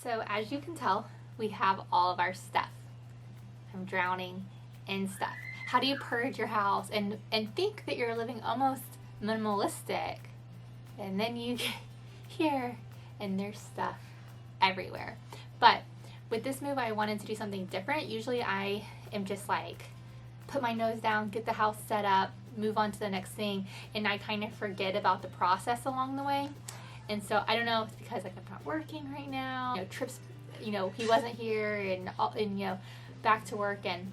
So as you can tell, we have all of our stuff. I'm drowning in stuff. How do you purge your house and think that you're living almost minimalistic? And then you get here and there's stuff everywhere. But with this move, I wanted to do something different. Usually I am just like, put my nose down, get the house set up, move on to the next thing, and I kind of forget about the process along the way. And so I don't know if it's because like I'm not working right now, trips, he wasn't here and back to work, and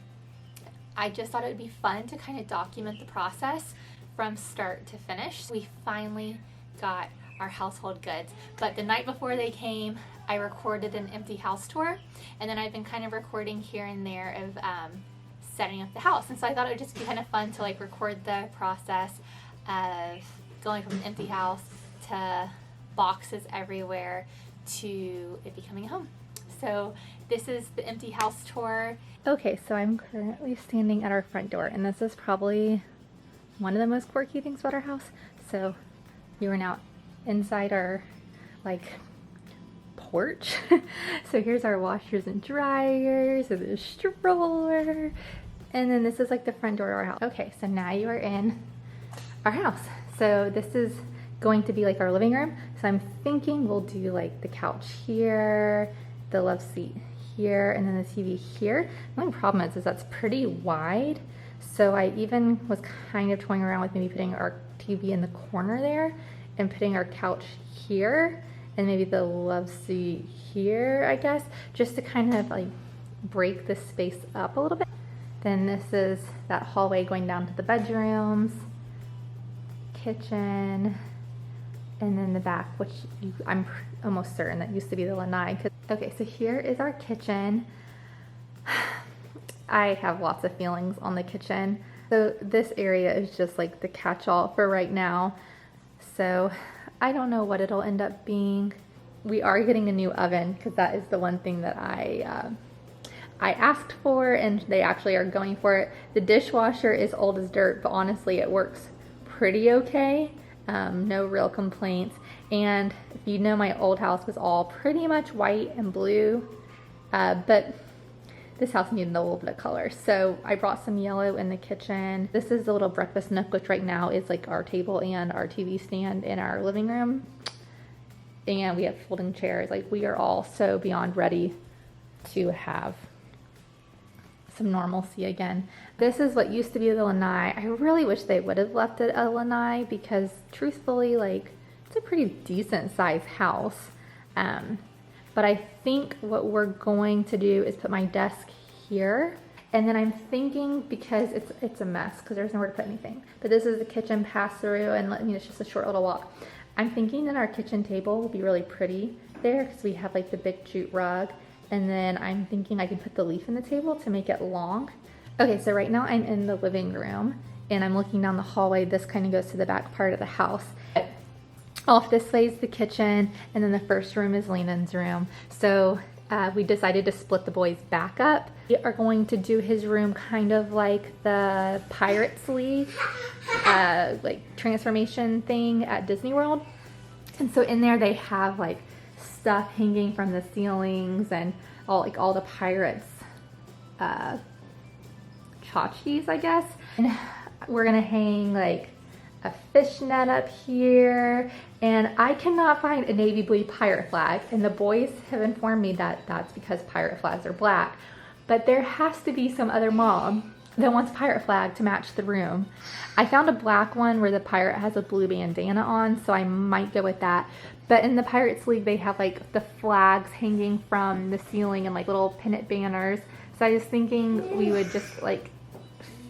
I just thought it would be fun to kind of document the process from start to finish. We finally got our household goods, but the night before they came, I recorded an empty house tour, and then I've been kind of recording here and there of setting up the house. And so I thought it would just be kind of fun to like record the process of going from an empty house to boxes everywhere to it becoming a home. So this is the empty house tour. Okay, so I'm currently standing at our front door, and this is probably one of the most quirky things about our house. So you are now inside our like porch. So here's our washers and dryers and the stroller, and then this is like the front door of our house. Okay, so now you are in our house. So this is going to be like our living room. So I'm thinking we'll do like the couch here, the love seat here, and then the TV here. The only problem is that's pretty wide. So I even was kind of toying around with maybe putting our TV in the corner there and putting our couch here and maybe the love seat here, I guess, just to kind of like break the space up a little bit. Then this is that hallway going down to the bedrooms, kitchen, and then the back, which I'm almost certain that used to be the lanai. Okay, so here is our kitchen. I have lots of feelings on the kitchen. So this area is just like the catch-all for right now. So I don't know what it'll end up being. We are getting a new oven because that is the one thing that I asked for, and they actually are going for it. The dishwasher is old as dirt, but honestly it works pretty okay. No real complaints. And if you know, my old house was all pretty much white and blue, but this house needed a little bit of color. So I brought some yellow in the kitchen. This is the little breakfast nook, which right now is like our table and our TV stand in our living room. And we have folding chairs. Like, we are all so beyond ready to have some normalcy again. This is what used to be the lanai. I really wish they would have left it a lanai because truthfully, like, it's a pretty decent sized house. But I think what we're going to do is put my desk here. And then I'm thinking, because it's a mess because there's nowhere to put anything. But this is the kitchen pass through, and it's just a short little walk. I'm thinking that our kitchen table will be really pretty there because we have like the big jute rug. And then I'm thinking I can put the leaf in the table to make it long. Okay, so right now I'm in the living room and I'm looking down the hallway. This kind of goes to the back part of the house. Off this way is the kitchen, and then the first room is Landon's room. So we decided to split the boys back up. We are going to do his room kind of like the Pirates League, like transformation thing at Disney World. And so in there they have like stuff hanging from the ceilings and all the pirates tchotchkes, I guess. And we're gonna hang like a fishnet up here, and I cannot find a navy blue pirate flag, and the boys have informed me that that's because pirate flags are black, but there has to be some other mom that wants a pirate flag to match the room. I found a black one where the pirate has a blue bandana on, so I might go with that. But in the Pirates League, they have like the flags hanging from the ceiling and like little pennant banners. So I was thinking we would just like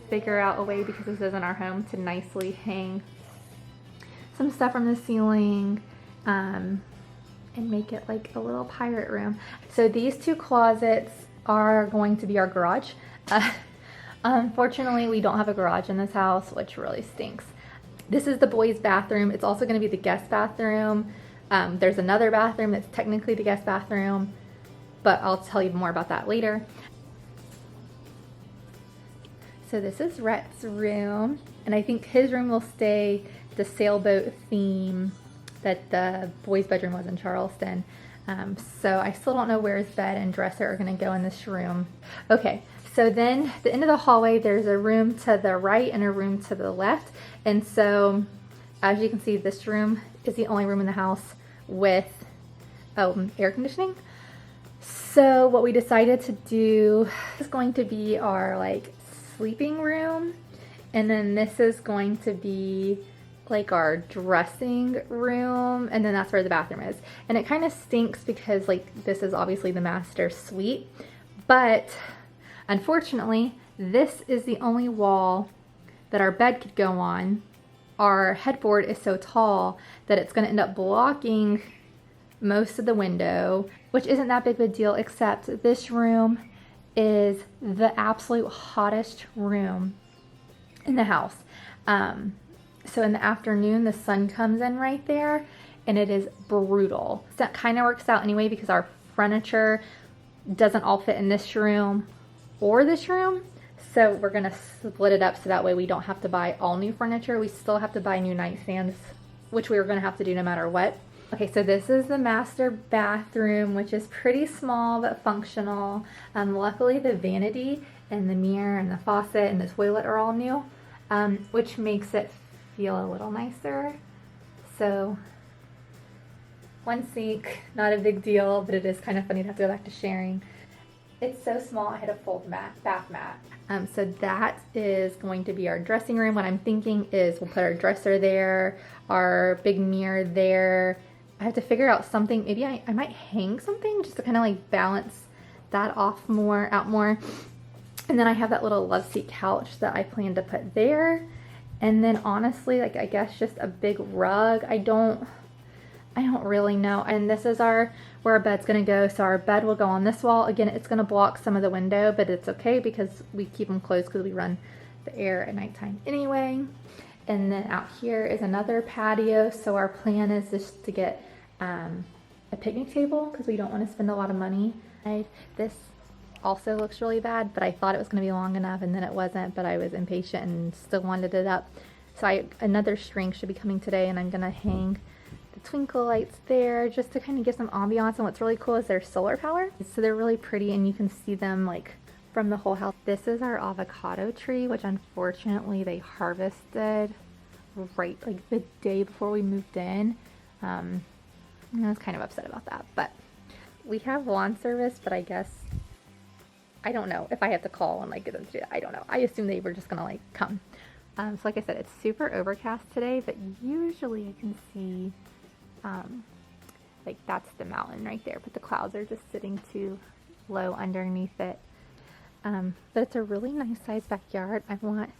figure out a way, because this isn't our home, to nicely hang some stuff from the ceiling and make it like a little pirate room. So these two closets are going to be our garage. Unfortunately, we don't have a garage in this house, which really stinks. This is the boys' bathroom. It's also going to be the guest bathroom. There's another bathroom that's technically the guest bathroom, but I'll tell you more about that later. So this is Rhett's room, and I think his room will stay the sailboat theme that the boys' bedroom was in Charleston. So I still don't know where his bed and dresser are going to go in this room. Okay, so then at the end of the hallway, there's a room to the right and a room to the left. And so as you can see, this room is the only room in the house with air conditioning. So what we decided to do is going to be our like sleeping room, and then this is going to be like our dressing room, and then that's where the bathroom is. And it kind of stinks because like this is obviously the master suite, but unfortunately this is the only wall that our bed could go on. Our headboard is so tall that it's going to end up blocking most of the window, which isn't that big of a deal, except this room is the absolute hottest room in the house. So in the afternoon, the sun comes in right there, and it is brutal. So that kind of works out anyway because our furniture doesn't all fit in this room or this room. So we're gonna split it up so that way we don't have to buy all new furniture. We still have to buy new nightstands, which we were gonna have to do no matter what. Okay, so this is the master bathroom, which is pretty small but functional. Luckily the vanity and the mirror and the faucet and the toilet are all new, which makes it feel a little nicer. So one sink, not a big deal, but it is kind of funny to have to go back to sharing. It's so small, I had a full bath mat. So that is going to be our dressing room. What I'm thinking is we'll put our dresser there, our big mirror there. I have to figure out something. Maybe I might hang something just to kind of like balance that out more. And then I have that little love seat couch that I plan to put there. And then honestly, like I guess just a big rug. I don't really know. And this is where our bed's gonna go. So our bed will go on this wall. Again, it's gonna block some of the window, but it's okay because we keep them closed because we run the air at nighttime anyway. And then out here is another patio. So our plan is just to get a picnic table because we don't want to spend a lot of money. This also looks really bad, but I thought it was going to be long enough and then it wasn't, but I was impatient and still wanted it up. So another string should be coming today, and I'm going to hang the twinkle lights there just to kind of give some ambiance. And what's really cool is they're solar powered, so they're really pretty and you can see them like from the whole house. This is our avocado tree, which unfortunately they harvested right like the day before we moved in. I was kind of upset about that, but we have lawn service, but I guess, I don't know if I have to call and like get them to do that. I don't know. I assume they were just gonna like come. So like I said, it's super overcast today, but usually I can see, like that's the mountain right there, but the clouds are just sitting too low underneath it. But it's a really nice sized backyard.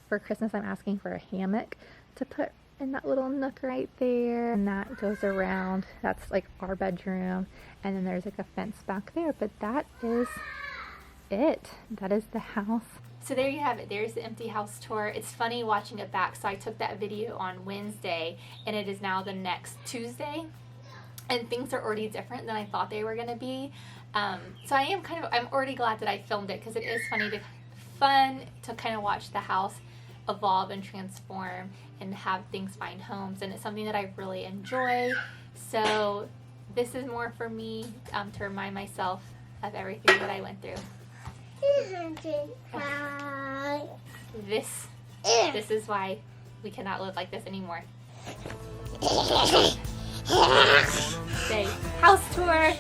For Christmas, I'm asking for a hammock to put in that little nook right there, and that goes around. That's like our bedroom, and then there's like a fence back there, but that is it. That is the house. So there you have it. There's the empty house tour. It's funny watching it back. So I took that video on Wednesday, and it is now the next Tuesday, and things are already different than I thought they were going to be. So I'm already glad that I filmed it because it is fun to kind of watch the house evolve and transform and have things find homes, and it's something that I really enjoy. So this is more for me to remind myself of everything that I went through. This is why we cannot live like this anymore. Say, house tour!